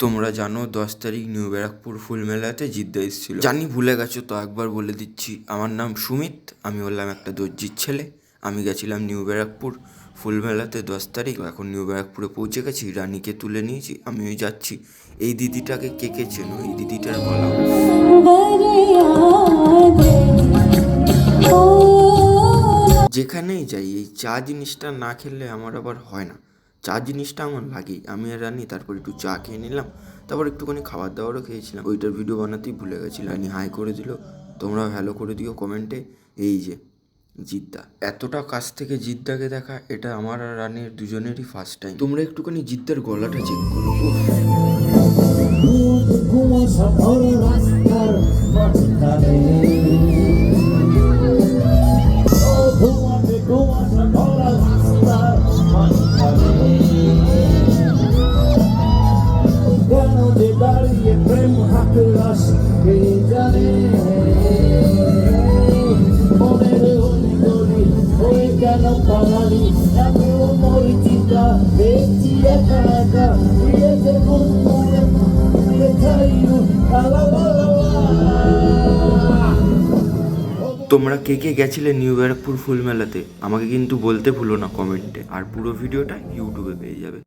তোমরা জানো 10 তারিখ নিউ ব্যারাকপুর ফুল মেলাতে জিদ্দা এসেছিল। জানি ভুলে গেছো, তো একবার বলে দিচ্ছি। আমার নাম সুমিত, আমি হলাম একটা দর্জির ছেলে। আমি গেছিলাম নিউ ব্যারাকপুর ফুল মেলাতে 10 তারিখ। এখন নিউ ব্যারাকপুরে পৌঁছে গেছি, রানীকে তুলে নিয়েছি, আমি ওই যাচ্ছি। এই দিদিটাকে কে কে চেনো? এই দিদিটার গলা যেখানেই যাই এই চা জিনিসটা না খেলে আমার আবার হয় না। চা জিনিসটা আমার লাগেই। আমি আর রানি তারপর একটু চা খেয়ে নিলাম, তারপর একটুখানি খাবার দাবারও খেয়েছিলাম। ওইটার ভিডিও বানাতেই ভুলে গেছি। রানি হাই করে দিল, তোমরাও হ্যালো করে দিও কমেন্টে। এই যে জিদ্দা, এতটা কাছ থেকে জিদ্দাকে দেখা, এটা আমার আর রানির দুজনেরই ফার্স্ট টাইম। তোমরা একটুখানি জিদ্দার গলাটা চেক করো। তোমরা কে কে গেছিলে নিউ ব্যারাকপুর ফুল মেলাতে আমাকে কিন্তু বলতে ভুলো না কমেন্টে। আর পুরো ভিডিওটা ইউটিউবে পেয়ে যাবে।